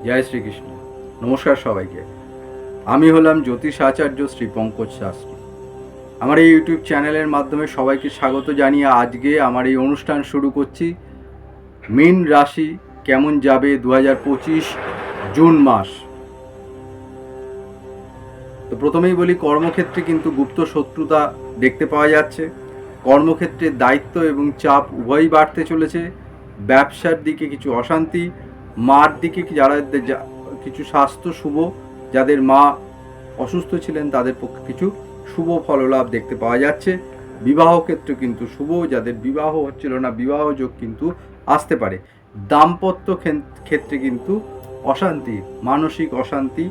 জয় শ্রীকৃষ্ণ। নমস্কার সবাইকে। আমি হলাম জ্যোতিষ আচার্য শ্রী পঙ্কজ শাস্ত্রী। আমার এই ইউটিউব চ্যানেলের মাধ্যমে সবাইকে স্বাগত জানিয়ে আজকে আমার এই অনুষ্ঠান শুরু করছি। মীন রাশি কেমন যাবে 2025 জুন মাস। তো প্রথমেই বলি, কর্মক্ষেত্রে কিন্তু গুপ্ত শত্রুতা দেখতে পাওয়া যাচ্ছে। কর্মক্ষেত্রে দায়িত্ব এবং চাপ উভয়ই বাড়তে চলেছে। ব্যবসার দিকে কিছু অশান্তি, মার দিকে যারা কিছু স্বাস্থ্য শুভ, যাদের মা অসুস্থ ছিলেন তাদের পক্ষে কিছু শুভ ফললাভ দেখতে পাওয়া যাচ্ছে। বিবাহ ক্ষেত্রে কিন্তু শুভ, যাদের বিবাহ হচ্ছিল না বিবাহ যোগ কিন্তু আসতে পারে। দাম্পত্য ক্ষেত্রে কিন্তু অশান্তি, মানসিক অশান্তি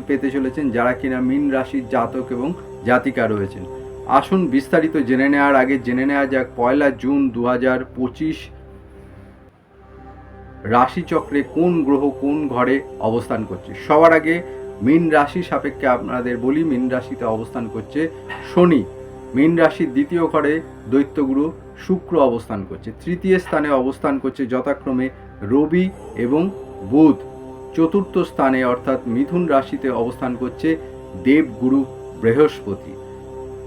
পেতে চলেছেন যারা কিনা মীন রাশির জাতক এবং জাতিকা রয়েছেন। আসুন বিস্তারিত জেনে নেওয়ার আগে জেনে নেওয়া যাক 1 জুন 2025 রাশিচক্রে কোন গ্রহ কোন ঘরে অবস্থান করছে। সবার আগে মীন রাশি সাপেক্ষে আপনাদের বলি, মীন রাশিতে অবস্থান করছে শনি। মীন রাশির দ্বিতীয় ঘরে দৈত্যগুরু শুক্র অবস্থান করছে। তৃতীয় স্থানে অবস্থান করছে যথাক্রমে রবি এবং বুধ। চতুর্থ স্থানে অর্থাৎ মিথুন রাশিতে অবস্থান করছে দেবগুরু বৃহস্পতি।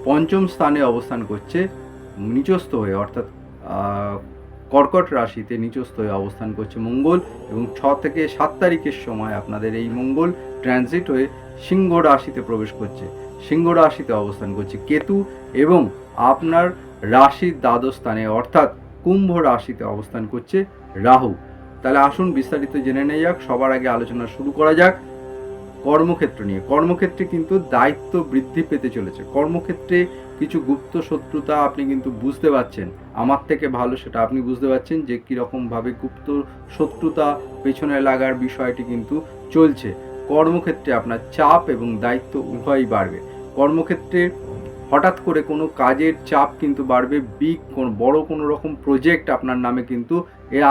পঞ্চম স্থানে অবস্থান করছে নিচস্থ হয়ে অর্থাৎ কর্কট রাশিতে নিচস্থ হয়ে অবস্থান করছে মঙ্গল, এবং 6 থেকে 7 তারিখের সময় আপনাদের এই মঙ্গল ট্রানজিট হয়ে সিংহ রাশিতে প্রবেশ করছে। সিংহ রাশিতে অবস্থান করছে কেতু, এবং আপনার রাশির দ্বাদশ স্থানে অর্থাৎ কুম্ভ রাশিতে অবস্থান করছে রাহু। তাহলে আসুন বিস্তারিত জেনে নেওয়া যাক। সবার আগে আলোচনা শুরু করা যাক কর্মক্ষেত্র নিয়ে। কর্মক্ষেত্রে কিন্তু দায়িত্ব বৃদ্ধি পেতে চলেছে। কর্মক্ষেত্রে কিছু গুপ্ত শত্রুতা আপনি কিন্তু বুঝতে পারছেন, আমার থেকে ভালো সেটা আপনি বুঝতে পারছেন যে কীরকমভাবে গুপ্ত শত্রুতা পেছনে লাগার বিষয়টি কিন্তু চলছে। কর্মক্ষেত্রে আপনার চাপ এবং দায়িত্ব উভয়ই বাড়বে। কর্মক্ষেত্রে হঠাৎ করে কোনো কাজের চাপ কিন্তু বাড়বে। বড় কোনো রকম প্রজেক্ট আপনার নামে কিন্তু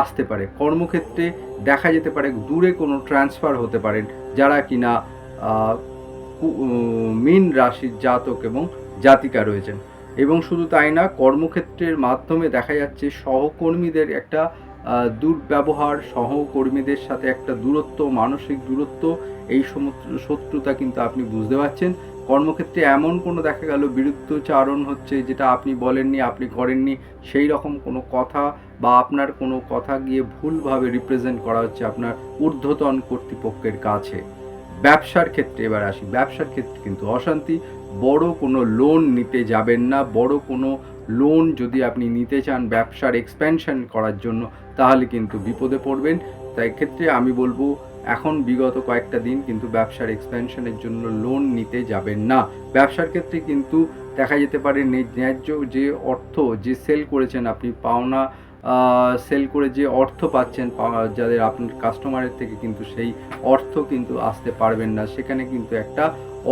আসতে পারে। কর্মক্ষেত্রে দেখা যেতে পারে দূরে কোনো ট্রান্সফার হতে পারেন যারা কিনা মীন রাশির জাতক এবং জাতিকা রয়েছেন। এবং শুধু তাই না, কর্মক্ষেত্রের মাধ্যমে দেখা যাচ্ছে সহকর্মীদের একটা দুর্ব্যবহার, সহকর্মীদের সাথে একটা দূরত্ব, মানসিক দূরত্ব, এই সমস্ত শত্রুতা কিন্তু আপনি বুঝতে পারছেন। কর্মক্ষেত্রে এমন কোনো দেখা গেল বিরুদ্ধচারণ হচ্ছে, যেটা আপনি বলেননি, আপনি করেননি, সেই রকম কোনো কথা বা আপনার কোনো কথা গিয়ে ভুলভাবে রিপ্রেজেন্ট করা হচ্ছে আপনার ঊর্ধ্বতন কর্তৃপক্ষের কাছে। ব্যবসার ক্ষেত্রে এবার আসি। ব্যবসার ক্ষেত্রে কিন্তু অশান্তি। বড় কোনো লোন নিতে যাবেন না। বড় কোনো লোন যদি আপনি নিতে চান ব্যবসার এক্সপ্যানশন করার জন্য, তাহলে কিন্তু বিপদে পড়বেন। তাই ক্ষেত্রে আমি বলবো এখন বিগত কয়েকটা দিন কিন্তু ব্যবসার এক্সপ্যানশনের জন্য লোন নিতে যাবেন না। ব্যবসার ক্ষেত্রে কিন্তু দেখা যেতে পারে ন্যায্য যে অর্থ, যে সেল করেছেন আপনি, পাওনা সেল করে যে অর্থ পাচ্ছেন যাদের আপনার কাস্টমারের থেকে, কিন্তু সেই অর্থ কিন্তু আসতে পারবেন না। সেখানে কিন্তু একটা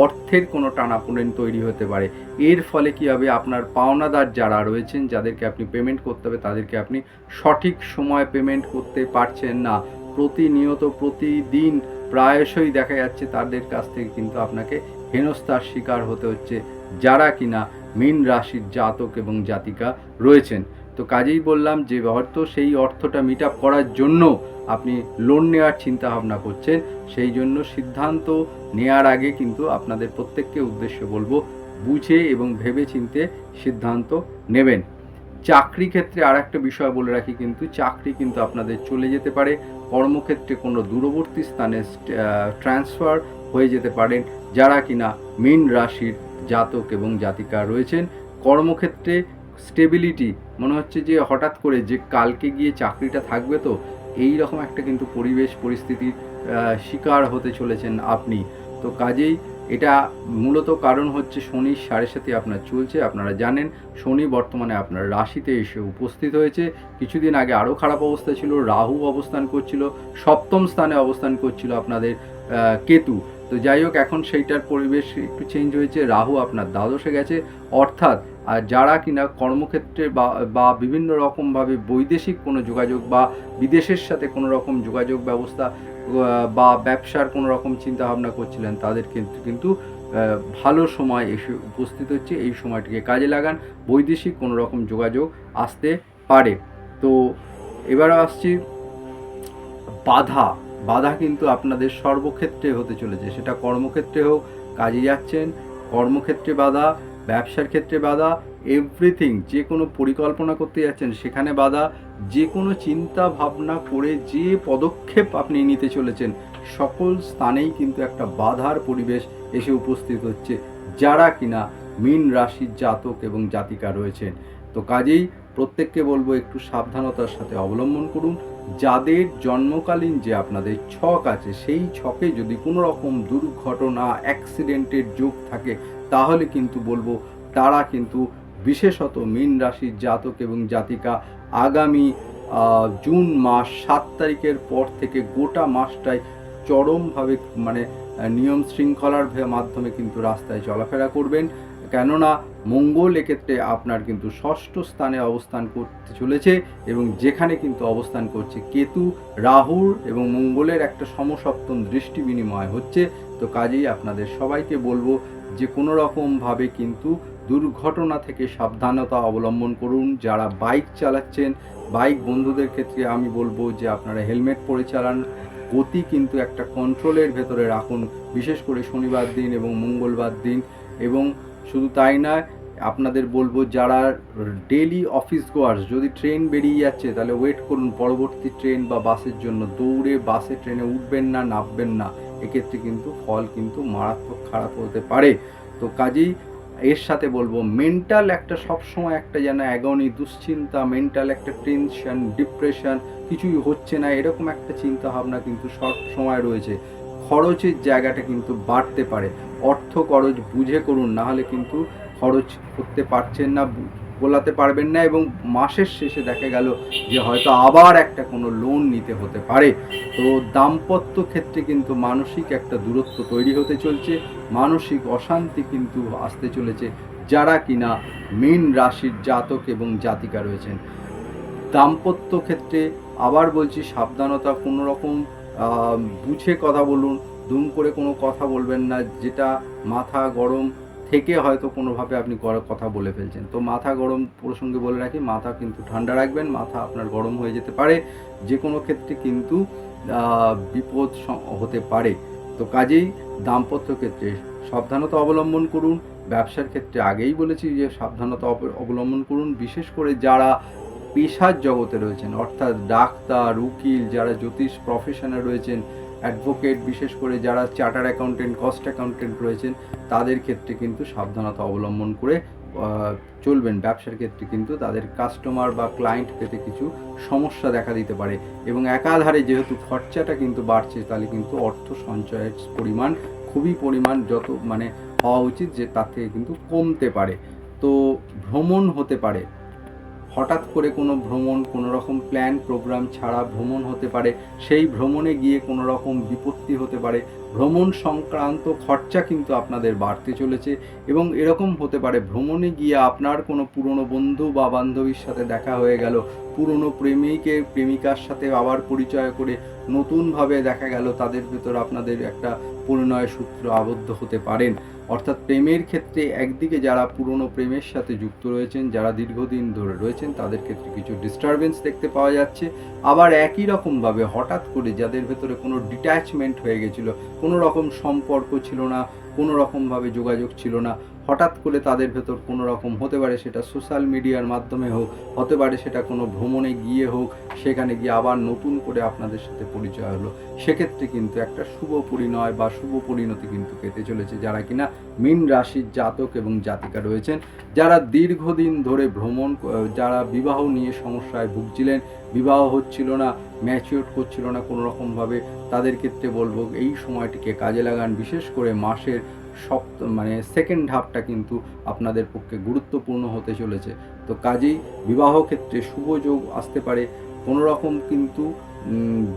অর্থের কোনো টানাপোড়েন তৈরি হতে পারে। এর ফলে কী হবে, আপনার পাওনাদার যারা রয়েছেন, যাদেরকে আপনি পেমেন্ট করতে হবে, তাদেরকে আপনি সঠিক সময় পেমেন্ট করতে পারছেন না। প্রতিনিয়ত প্রতিদিন প্রায়শই দেখা যাচ্ছে তাদের কাছ থেকে কিন্তু আপনাকে হেনস্থার শিকার হতে হচ্ছে যারা কিনা মীন রাশির জাতক এবং জাতিকা রয়েছেন। তো কাজেই বললাম যে হয়তো সেই অর্থটা মিট আপ করার জন্য আপনি লোন নেওয়ার চিন্তা ভাবনা করছেন। সেই জন্য সিদ্ধান্ত নেওয়ার আগে কিন্তু আপনাদের প্রত্যেককে উদ্দেশ্য বলবো, বুঝে এবং ভেবে চিন্তে সিদ্ধান্ত নেবেন। চাকরি ক্ষেত্রে আর একটা বিষয় বলে রাখি, কিন্তু চাকরি কিন্তু আপনাদের চলে যেতে পারে। কর্মক্ষেত্রে কোনো দূরবর্তী স্থানে ট্রান্সফার হয়ে যেতে পারেন যারা কিনা মীন রাশির জাতক এবং জাতিকা রয়েছেন। কর্মক্ষেত্রে স্টেবিলিটি, মনে হচ্ছে যে হঠাৎ করে যে কালকে গিয়ে চাকরিটা থাকবে, তো এই রকম একটা কিন্তু পরিবেশ পরিস্থিতির শিকার হতে চলেছেন আপনি। তো কাজেই এটা মূলত কারণ হচ্ছে শনির 7.5 আপনার চলছে। আপনারা জানেন শনি বর্তমানে আপনার রাশিতে এসে উপস্থিত হয়েছে। কিছুদিন আগে আরও খারাপ অবস্থা ছিল, রাহু অবস্থান করছিল, সপ্তম স্থানে অবস্থান করছিল আপনাদের কেতু। তো যাই হোক, এখন সেইটার পরিবেশ একটু চেঞ্জ হয়েছে, রাহু আপনার দ্বাদশে গেছে। অর্থাৎ আর যারা কিনা কর্মক্ষেত্রে বা বিভিন্ন রকমভাবে বৈদেশিক কোনো যোগাযোগ বা বিদেশের সাথে কোনো রকম যোগাযোগ ব্যবস্থা বা ব্যবসার কোনো রকম চিন্তাভাবনা করছিলেন, তাদের কিন্তু ভালো সময় এসে উপস্থিত হচ্ছে। এই সময়টিকে কাজে লাগান, বৈদেশিক কোনো রকম যোগাযোগ আসতে পারে। তো এবার আসছি বাধা। বাধা কিন্তু আপনাদের সর্বক্ষেত্রে হতে চলেছে, সেটা কর্মক্ষেত্রে হোক, কাজে যাচ্ছেন কর্মক্ষেত্রে বাধা, ব্যবসার ক্ষেত্রে বাধা, এভরিথিং, যে কোনো পরিকল্পনা করতে যাচ্ছেন সেখানে বাধা, যে কোনো চিন্তা ভাবনা করে যে পদক্ষেপ আপনি নিতে চলেছেন সকল স্থানেই কিন্তু একটা বাধার পরিবেশ এসে উপস্থিত হচ্ছে যারা কিনা মীন রাশির জাতক এবং জাতিকা রয়েছেন। তো কাজেই প্রত্যেককে বলবো একটু সাবধানতার সাথে অবলম্বন করুন। যাদের জন্মকালীন যে আপনাদের ছক আছে সেই ছকে যদি কোনো রকম দুর্ঘটনা অ্যাক্সিডেন্টের যোগ থাকে তাহলে কিন্তু বলবো তারা কিন্তু বিশেষত মীন রাশির জাতক এবং জাতিকা আগামী জুন মাস 7 তারিখের পর থেকে গোটা মাসটাই চরমভাবে মানে নিয়ম শৃঙ্খলার মাধ্যমে কিন্তু রাস্তায় চলাফেরা করবেন, কেননা মঙ্গল এক্ষেত্রে আপনার কিন্তু ষষ্ঠ স্থানে অবস্থান করতে চলেছে এবং যেখানে কিন্তু অবস্থান করছে কেতু, রাহুর এবং মঙ্গলের একটা সমসপ্তম দৃষ্টি বিনিময় হচ্ছে। তো কাজেই আপনাদের সবাইকে বলবো যে কোনো রকমভাবে কিন্তু দুর্ঘটনা থেকে সাবধানতা অবলম্বন করুন। যারা বাইক চালাচ্ছেন, বাইক বন্ধুদের ক্ষেত্রে আমি বলবো যে আপনারা হেলমেট পরে চালান, গতি কিন্তু একটা কন্ট্রোলের ভেতরে রাখুন, বিশেষ করে শনিবার দিন এবং মঙ্গলবার দিন। এবং শুধু তাই নয়, আপনাদের বলবো যারা ডেলি অফিস গোয়ার্স, যদি ট্রেন বেরিয়ে যাচ্ছে তাহলে ওয়েট করুন পরবর্তী ট্রেন বা বাসের জন্য, দৌড়ে বাসে ট্রেনে উঠবেন না, নামবেন না, এক্ষেত্রে কিন্তু ফল কিন্তু মারাত্মক খারাপ হতে পারে। তো কাজেই এর সাথে বলবো মেন্টাল একটা সবসময় একটা যেন অ্যাগনি, দুশ্চিন্তা, মেন্টাল একটা টেনশন, ডিপ্রেশন, কিছুই হচ্ছে না এরকম একটা চিন্তা ভাবনা কিন্তু সব সময় রয়েছে। খরচের জায়গাটা কিন্তু বাড়তে পারে, অর্থ খরচ বুঝে করুন, নাহলে কিন্তু খরচ করতে পারছেন না, গোলাতে পারবেন না এবং মাসের শেষে দেখা গেল যে হয়তো আবার একটা কোনো লোন নিতে হতে পারে। তো দাম্পত্য ক্ষেত্রে কিন্তু মানসিক একটা দূরত্ব তৈরি হতে চলছে, মানসিক অশান্তি কিন্তু আসতে চলেছে যারা কিনা মীন রাশির জাতক এবং জাতিকা রয়েছেন। দাম্পত্য ক্ষেত্রে আবার বলছি সাবধানতা, কোনো রকম বুঝে কথা বলুন, দুম করে কোনো কথা বলবেন না যেটা মাথা গরম থেকে হয়তো কোনোভাবে আপনি কথা বলে ফেলছেন। তো মাথা গরম প্রসঙ্গে বলে রাখি, মাথা কিন্তু ঠান্ডা রাখবেন, মাথা আপনার গরম হয়ে যেতে পারে, যে কোনো ক্ষেত্রে কিন্তু বিপদ হতে পারে। তো কাজেই দাম্পত্য ক্ষেত্রে সাবধানতা অবলম্বন করুন। ব্যবসার ক্ষেত্রে আগেই বলেছি যে সাবধানতা অবলম্বন করুন, বিশেষ করে যারা পেশার জগতে রয়েছেন, অর্থাৎ ডাক্তার, উকিল, যারা জ্যোতিষ প্রফেশনে রয়েছেন, অ্যাডভোকেট, বিশেষ করে যারা চার্টার অ্যাকাউন্টেন্ট, কস্ট অ্যাকাউন্টেন্ট রয়েছেন, তাদের ক্ষেত্রে কিন্তু সাবধানতা অবলম্বন করে চলবেন। ব্যবসার ক্ষেত্রে কিন্তু তাদের কাস্টমার বা ক্লায়েন্ট পেতে কিছু সমস্যা দেখা দিতে পারে এবং একাধারে যেহেতু খরচাটা কিন্তু বাড়ছে তাহলে কিন্তু অর্থ সঞ্চয়ের পরিমাণ খুবই যত হওয়া উচিত যে তার থেকে কিন্তু কমতে পারে। তো ভ্রমণ হতে পারে, হঠাৎ করে কোনো ভ্রমণ, কোনো রকম প্ল্যান প্রোগ্রাম ছাড়া ভ্রমণ হতে পারে, সেই ভ্রমণে গিয়ে কোনো রকম বিপত্তি হতে পারে, ভ্রমণ সংক্রান্ত খরচা কিন্তু আপনাদের বাড়তে চলেছে এবং এরকম হতে পারে ভ্রমণে গিয়ে আপনার কোনো পুরনো বন্ধু বা বান্ধবীর সাথে দেখা হয়ে গেল, পুরনো প্রেমিকার সাথে আবার পরিচয় করে নতুনভাবে দেখা গেল তাদের ভেতর আপনাদের একটা পরিণয় সূত্র আবদ্ধ হতে পারেন। অর্থাৎ প্রেমের ক্ষেত্রে একদিকে যারা পুরনো প্রেমের সাথে যুক্ত রয়েছেন, যারা দীর্ঘদিন ধরে রয়েছেন, তাদের ক্ষেত্রে কিছু ডিস্টারবেন্স দেখতে পাওয়া যাচ্ছে। আবার একই রকমভাবে হঠাৎ করে যাদের ভেতরে কোনো ডিট্যাচমেন্ট হয়ে গেছিলো, কোনো রকম সম্পর্ক ছিল না, কোনো রকমভাবে যোগাযোগ ছিল না, হঠাৎ করে তাদের ভেতর কোনো রকম হতে পারে, সেটা সোশ্যাল মিডিয়ার মাধ্যমে হোক, হতে পারে সেটা কোনো ভ্রমণে গিয়ে হোক, সেখানে গিয়ে আবার নতুন করে আপনাদের সাথে পরিচয় হলো, সেক্ষেত্রে কিন্তু একটা শুভ পরিণয় বা শুভ পরিণতি কিন্তু পেতে চলেছে যারা কিনা মীন রাশির জাতক এবং জাতিকা রয়েছেন। যারা দীর্ঘদিন ধরে যারা বিবাহ নিয়ে সমস্যায় ভুগছিলেন, বিবাহ হচ্ছিল না, ম্যাচিওর করছিল না কোনো রকমভাবে, তাদের ক্ষেত্রে বলবো এই সময়টিকে কাজে লাগান। বিশেষ করে মাসের সেকেন্ড হাফটা কিন্তু আপনাদের পক্ষে গুরুত্বপূর্ণ হতে চলেছে। তো কাজেই বিবাহ ক্ষেত্রে শুভ যোগ আসতে পারে। কোনো রকম কিন্তু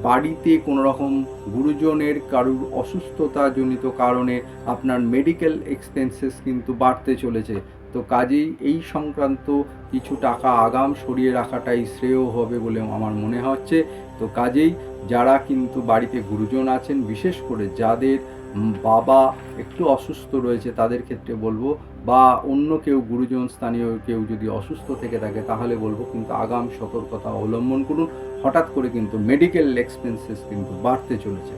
বাড়িতে কোনো রকম গুরুজনের কারুর অসুস্থতাজনিত কারণে আপনার মেডিকেল এক্সপেন্সেস কিন্তু বাড়তে চলেছে। তো কাজেই এই সংক্রান্ত কিছু টাকা আগাম সরিয়ে রাখাটাই শ্রেয় হবে বলে আমার মনে হচ্ছে। তো কাজেই যারা কিন্তু বাড়িতে গুরুজন আছেন, বিশেষ করে যাদের বাবা একটু অসুস্থ রয়েছে তাদের ক্ষেত্রে বলবো, বা অন্য কেউ গুরুজন স্থানীয় কেউ যদি অসুস্থ থেকে থাকে তাহলে বলবো কিন্তু আগাম সতর্কতা অবলম্বন করুন। হঠাৎ করে কিন্তু মেডিকেল এক্সপেন্সেস কিন্তু বাড়তে চলেছে।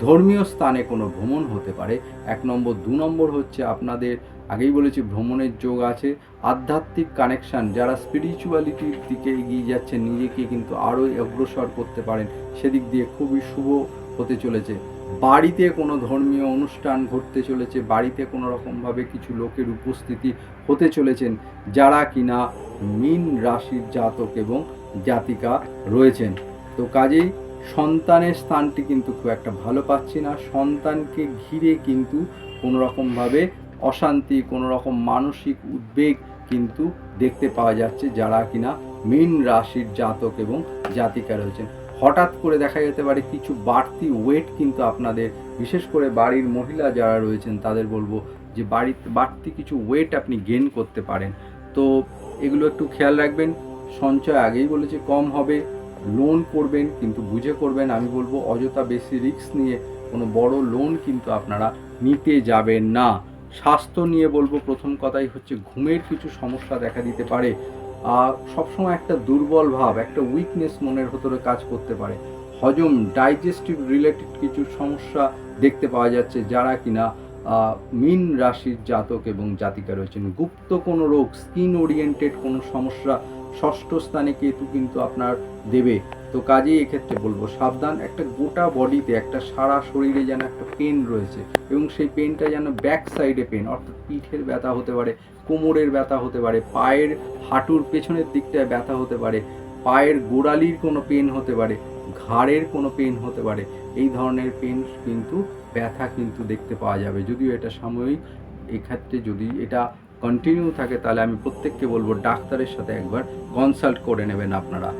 ধর্মীয় স্থানে কোনো ভ্রমণ হতে পারে 1 নম্বর। 2 নম্বর হচ্ছে আপনাদের আগেই বলেছি ভ্রমণের যোগ আছে। আধ্যাত্মিক কানেকশান, যারা স্পিরিচুয়ালিটির দিকে এগিয়ে যাচ্ছেন, নিজেকে কিন্তু আরও অগ্রসর করতে পারেন, সেদিক দিয়ে খুবই শুভ হতে চলেছে। বাড়িতে কোনো ধর্মীয় অনুষ্ঠান ঘটতে চলেছে, বাড়িতে কোনো রকমভাবে কিছু লোকের উপস্থিতি হতে চলেছেন যারা কিনা মীন রাশির জাতক এবং জাতিকা রয়েছেন। তো কাজেই সন্তানের স্থানটি কিন্তু খুব একটা ভালো পাচ্ছি না। সন্তানকে ঘিরে কিন্তু কোনো রকমভাবে অশান্তি, কোনো রকম মানসিক উদ্বেগ কিন্তু দেখতে পাওয়া যাচ্ছে যারা কিনা মীন রাশির জাতক এবং জাতিকা রয়েছেন। হঠাৎ করে দেখা যেতে পারে কিছু বাড়তি ওয়েট কিন্তু আপনাদের, বিশেষ করে বাড়ির মহিলা যারা রয়েছেন তাদের বলবো যে বাড়তি কিছু ওয়েট আপনি গেইন করতে পারেন। তো এগুলো একটু খেয়াল রাখবেন। সঞ্চয় আগেই বলেছি কম হবে। লোন করবেন কিন্তু বুঝে করবেন। আমি বলবো অযথা বেশি রিস্ক নিয়ে কোনো বড় লোন কিন্তু আপনারা নিতে যাবেন না। স্বাস্থ্য নিয়ে বলবো, প্রথম কথাই হচ্ছে ঘুমের কিছু সমস্যা দেখা দিতে পারে। সবসময় একটা দুর্বল ভাব, একটা উইকনেস মনের ভেতরে কাজ করতে পারে। হজম, ডাইজেস্টিভ রিলেটেড কিছু সমস্যা দেখতে পাওয়া যাচ্ছে যারা কিনা মীন রাশির জাতক এবং জাতিকা রয়েছেন। গুপ্ত কোনো রোগ, স্কিন ওরিয়েন্টেড কোনো সমস্যা ষষ্ঠ স্থানে কেতু কিন্তু আপনার দেবে। তো কাজেই এক্ষেত্রে বলবো সাবধান। একটা গোটা বডিতে, একটা সারা শরীরে যেন একটা পেন রয়েছে এবং সেই পেনটা যেন ব্যাক সাইডে পেন, অর্থাৎ পিঠের ব্যথা হতে পারে, কোমরের ব্যথা হতে পারে, পায়ের হাঁটুর পেছনের দিকটায় ব্যথা হতে পারে, পায়ের গোড়ালির কোনো পেন হতে পারে, ঘাড়ের কোনো পেন হতে পারে। এই ধরনের পেন কিন্তু ব্যথা কিন্তু দেখতে পাওয়া যাবে, যদিও এটা সাময়িক। এক্ষেত্রে যদি এটা কন্টিনিউ থাকে তাহলে আমি প্রত্যেককে বলবো ডাক্তারের সাথে একবার কনসাল্ট করে নেবেন আপনারা।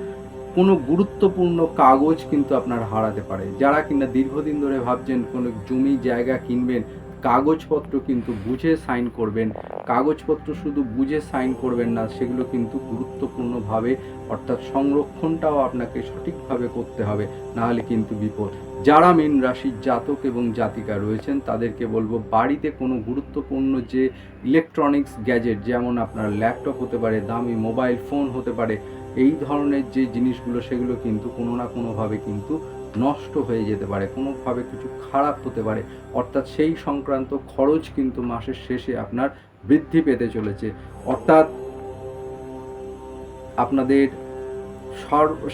কোনো গুরুত্বপূর্ণ কাগজ কিন্তু আপনার হারাতে পারে। যারা কিনা দীর্ঘদিন ধরে ভাবছেন কোনো জমি জায়গা কিনবেন, কাগজপত্র কিন্তু বুঝে সাইন করবেন। কাগজপত্র শুধু বুঝে সাইন করবেন না, সেগুলো কিন্তু গুরুত্বপূর্ণভাবে, অর্থাৎ সংরক্ষণটাও আপনাকে সঠিকভাবে করতে হবে, নাহলে কিন্তু বিপদ। যারা মীন রাশির জাতক এবং জাতিকা রয়েছেন তাদেরকে বলবো বাড়িতে কোনো গুরুত্বপূর্ণ যে ইলেকট্রনিক্স গ্যাজেট, যেমন আপনার ল্যাপটপ হতে পারে, দামি মোবাইল ফোন হতে পারে, এই ধরনের যে জিনিসগুলো সেগুলো কিন্তু কোনো না কোনোভাবে কিন্তু নষ্ট হয়ে যেতে পারে, কোনোভাবে কিছু খারাপ হতে পারে। অর্থাৎ সেই সংক্রান্ত খরচ কিন্তু মাসের শেষে আপনার বৃদ্ধি পেতে চলেছে। অর্থাৎ আপনাদের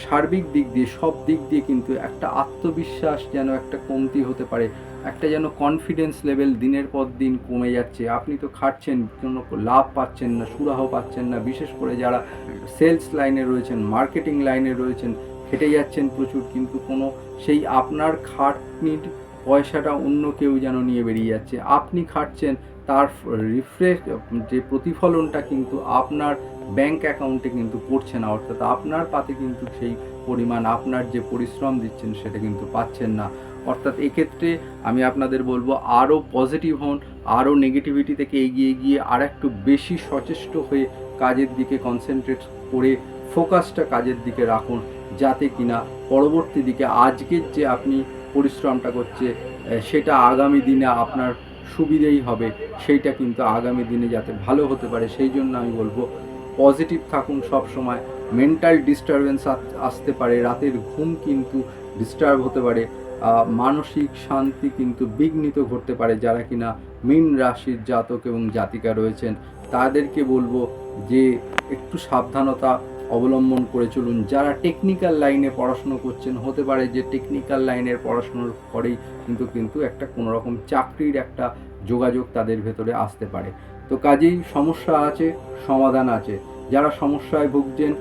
সার্বিক দিক দিয়ে, সব দিক দিয়ে কিন্তু একটা আত্মবিশ্বাস যেন একটা কমতি হতে পারে, একটা যেন কনফিডেন্স লেভেল দিনের পর দিন কমে যাচ্ছে। আপনি তো খাটছেন, কোনো লাভ পাচ্ছেন না, সুরাহ পাচ্ছেন না। বিশেষ করে যারা সেলস লাইনে রয়েছেন, মার্কেটিং লাইনে রয়েছেন, খেটে যাচ্ছেন প্রচুর, কিন্তু কোনো সেই আপনার খাটনির পয়সাটা অন্য কেউ যেন নিয়ে বেরিয়ে যাচ্ছে। আপনি খাটছেন, তার রিফ্রেশ যে প্রতিফলনটা কিন্তু আপনার ব্যাংক অ্যাকাউন্টে কিন্তু পড়ছে না, অর্থাৎ আপনার পাতে কিন্তু সেই পরিমাণ আপনার যে পরিশ্রম দিচ্ছেন সেটা কিন্তু পাচ্ছেন না। অর্থাৎ এক্ষেত্রে আমি আপনাদের বলবো আরও পজিটিভ হন, আরও নেগেটিভিটি থেকে এগিয়ে গিয়ে আর একটু বেশি সচেষ্ট হয়ে কাজের দিকে কনসেন্ট্রেট করে ফোকাসটা কাজের দিকে রাখুন, যাতে কিনা পরবর্তী দিকে আজকের যে আপনি পরিশ্রমটা করছে সেটা আগামী দিনে আপনার সুবিধেই হবে, সেইটা কিন্তু আগামী দিনে যাতে ভালো হতে পারে সেই জন্য আমি বলবো পজিটিভ থাকুন সব সময়। মেন্টাল ডিস্টারবেন্স আসতে পারে, রাতের ঘুম কিন্তু ডিস্টার্ব হতে পারে, মানসিক শান্তি কিন্তু বিঘ্নিত ঘটতে পারে। যারা কিনা মীন রাশির জাতক এবং জাতিকা রয়েছেন তাদেরকে বলবো যে একটু সাবধানতা অবলম্বন করে চলুন। যারা টেকনিক্যাল লাইনে পড়াশুনো করছেন, হতে পারে যে টেকনিক্যাল লাইনের পড়াশুনোর পরেই কিন্তু একটা কোনো রকম চাকরির একটা যোগাযোগ তাদের ভেতরে আসতে পারে। তো কাজেই সমস্যা আছে, সমাধান আছে। যারা সমস্যায় ভুগছেন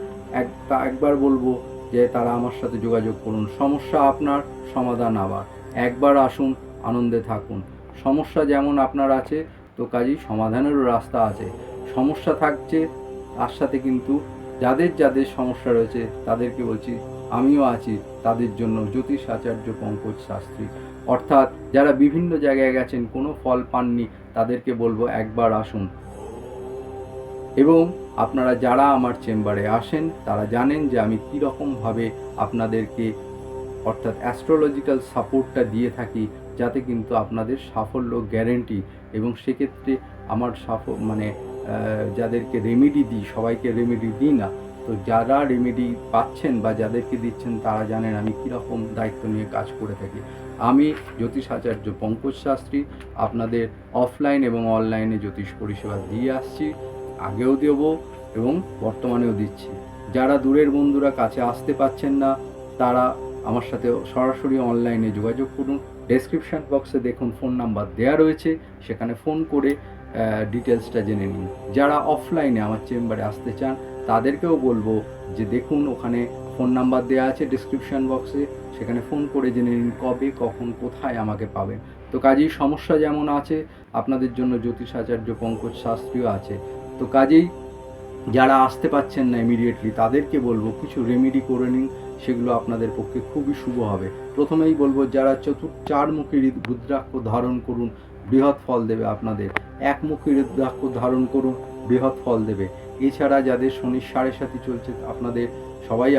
একবার বলবো যে তারা আমার সাথে যোগাযোগ করুন। সমস্যা আপনার, সমাধান আবার। একবার আসুন, আনন্দে থাকুন। সমস্যা যেমন আপনার আছে, তো কাজেই সমাধানেরও রাস্তা আছে। সমস্যা থাকছে, তার সাথে কিন্তু যাদের যাদের সমস্যা রয়েছে তাদেরকে বলছি আমিও আছি তাদের জন্য, জ্যোতিষ আচার্য পঙ্কজ শাস্ত্রী। অর্থাৎ যারা বিভিন্ন জায়গায় গেছেন কোনো ফল পাননি তাদেরকে বলবো একবার আসুন। এবং আপনারা যারা আমার চেম্বারে আসেন তারা জানেন যে আমি কীরকমভাবে আপনাদেরকে অর্থাৎ অ্যাস্ট্রোলজিক্যাল সাপোর্টটা দিয়ে থাকি, যাতে কিন্তু আপনাদের সাফল্য গ্যারেন্টি। এবং সেক্ষেত্রে আমার যাদেরকে রেমেডি দিই, সবাইকে রেমেডি দিই না, তো যারা রেমেডি পাচ্ছেন বা যাদেরকে দিচ্ছেন তারা জানেন আমি কীরকম দায়িত্ব নিয়ে কাজ করে থাকি। আমি জ্যোতিষাচার্য পঙ্কজ শাস্ত্রী আপনাদের অফলাইন এবং অনলাইনে জ্যোতিষ পরিষেবা দিয়ে আসছি, আগেও দেব এবং বর্তমানেও দিচ্ছি। যারা দূরের বন্ধুরা কাছে আসতে পারছেন না তারা আমার সাথে সরাসরি অনলাইনে যোগাযোগ করুন। ডেসক্রিপশন বক্সে দেখুন ফোন নাম্বার দেওয়া রয়েছে, সেখানে ফোন করে ডিটেলসটা জেনে নিন। যারা অফলাইনে আমার চেম্বারে আসতে চান তাদেরকেও বলবো যে দেখুন ওখানে ফোন নাম্বার দেওয়া আছে ডেসক্রিপশন বক্সে, সেখানে ফোন করে জেনে নিন কবে কখন কোথায় আমাকে পাবেন। তো কাজেই সমস্যা যেমন আছে আপনাদের জন্য জ্যোতিষাচার্য পঙ্কজ শাস্ত্রীও আছে। তো কাজেই যারা আসতে পারছেন না ইমিডিয়েটলি তাদেরকে বলবো কিছু রেমেডি করে নিন, সেগুলো আপনাদের পক্ষে খুবই শুভ হবে। প্রথমেই বলবো যারা চারমুখী রুদ্রাক্ষ ধারণ করুন, বৃহৎ ফল দেবে আপনাদের। একমুখী রুদ্রাক্ষ ধারণ করুন, বৃহৎ ফল দেবে। এছাড়া যাদের শনির 7.5 চলছে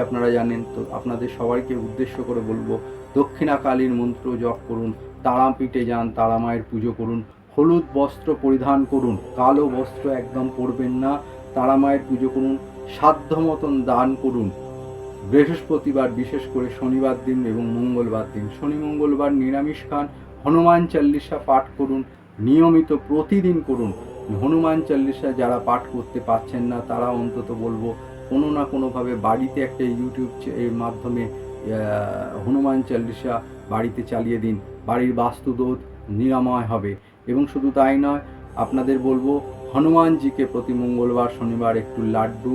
আপনারা জানেন, তো আপনাদের সবাইকে উদ্দেশ্য করে বলবো দক্ষিণাকালীর মন্ত্র জপ করুন, তারাপীঠে যান, তারা মায়ের পুজো করুন, হলুদ বস্ত্র পরিধান করুন, কালো বস্ত্র একদম পরবেন না, তারা মায়ের পুজো করুন, সাধ্য মতন দান করুন। বৃহস্পতিবার বিশেষ করে শনিবার দিন এবং মঙ্গলবার দিন, শনি মঙ্গলবার নিরামিষ খান, হনুমান চল্লিশা পাঠ করুন, নিয়মিত প্রতিদিন করুন। হনুমান চল্লিশা যারা পাঠ করতে পারছেন না তারা অন্তত বলবো কোনো না কোনোভাবে বাড়িতে একটা ইউটিউব এর মাধ্যমে হনুমান চল্লিশা বাড়িতে চালিয়ে দিন, বাড়ির বাস্তুদোষ নিরাময় হবে। এবং শুধু তাই নয়, আপনাদের বলবো হনুমানজিকে প্রতি মঙ্গলবার শনিবার একটু লাড্ডু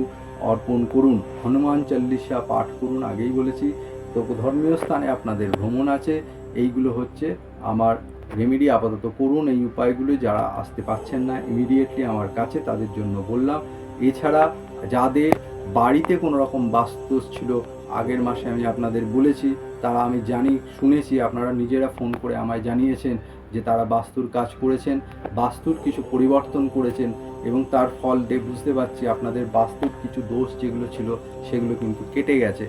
অর্পণ করুন, হনুমান চল্লিশা পাঠ করুন, আগেই বলেছি। তো ধর্মীয় স্থানে আপনাদের ভ্রমণ আছে, এইগুলো হচ্ছে আমার রেমেডি, আপাতত করুন এই উপায়গুলো। যারা আসতে পারছেন না ইমিডিয়েটলি আমার কাছে তাদের জন্য বললাম। এছাড়া যাদের বাড়িতে কোনো রকম বাস্তুদোষ ছিল, আগের মাসে আমি আপনাদের বলেছি, তারা আমি শুনেছি আপনারা নিজেরা ফোন করে আমায় জানিয়েছেন যে তারা বাস্তুর কাজ করেছেন, বাস্তুর কিছু পরিবর্তন করেছেন এবং তার ফল বুঝতে পারছি আপনাদের বাস্তুর কিছু দোষ যেগুলো ছিল সেগুলো কিন্তু কেটে গেছে।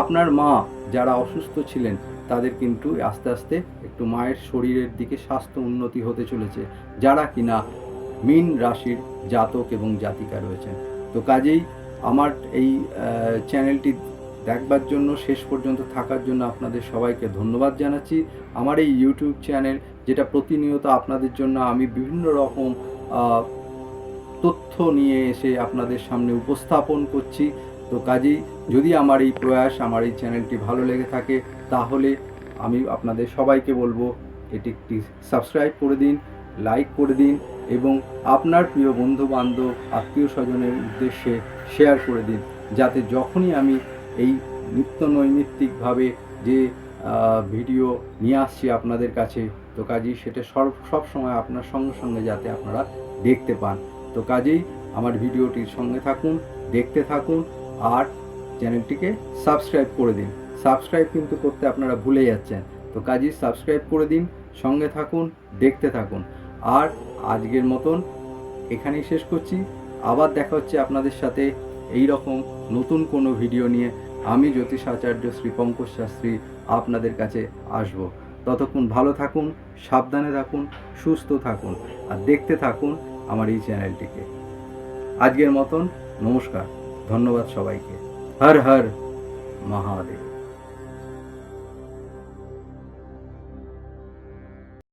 আপনার মা যারা অসুস্থ ছিলেন তাদের কিন্তু আস্তে আস্তে একটু মায়ের শরীরের দিকে স্বাস্থ্য উন্নতি হতে চলেছে, যারা কিনা মীন রাশির জাতক এবং জাতিকা রয়েছেন। তো কাজেই আমার এই চ্যানেলটি দেখবার জন্য, শেষ পর্যন্ত থাকার জন্য আপনাদের সবাইকে ধন্যবাদ জানাচ্ছি। আমার এই ইউটিউব চ্যানেল যেটা প্রতিনিয়ত আপনাদের জন্য আমি বিভিন্ন রকম তথ্য নিয়ে এসে আপনাদের সামনে উপস্থাপন করছি। তো কাজেই যদি আমার এই প্রয়াস, আমার এই চ্যানেলটি ভালো লেগে থাকে তাহলে আমি আপনাদের সবাইকে বলবো এটি একটি সাবস্ক্রাইব করে দিন, লাইক করে দিন এবং আপনার প্রিয় বন্ধু বান্ধব আত্মীয় স্বজনের উদ্দেশ্যে শেয়ার করে দিন, যাতে যখনই আমি এই নিত্য নৈমিত্তিকভাবে যে ভিডিও নিয়ে আসছি আপনাদের কাছে, তো কাজেই সেটা সব সময় আপনার সঙ্গে সঙ্গে যাতে আপনারা দেখতে পান। তো কাজেই আমার ভিডিওটির সঙ্গে থাকুন, দেখতে থাকুন আর চ্যানেলটিকে সাবস্ক্রাইব করে দিন। সাবস্ক্রাইব কিন্তু করতে আপনারা ভুলে যাচ্ছেন, তো কাজেই সাবস্ক্রাইব করে দিন, সঙ্গে থাকুন, দেখতে থাকুন। আর আজকের মতন এখানেই শেষ করছি। আবার দেখা হচ্ছে আপনাদের সাথে এই রকম নতুন কোনো ভিডিও নিয়ে। আমি জ্যোতিষাচার্য শ্রী পঙ্কজ শাস্ত্রী আপনাদের কাছে আসব। ততক্ষণ ভালো থাকুন, সাবধানে থাকুন, সুস্থ থাকুন আর দেখতে থাকুন আমার এই চ্যানেলটিকে। আজকের মতন নমস্কার, ধন্যবাদ সবাইকে। হর হর মহাদেব।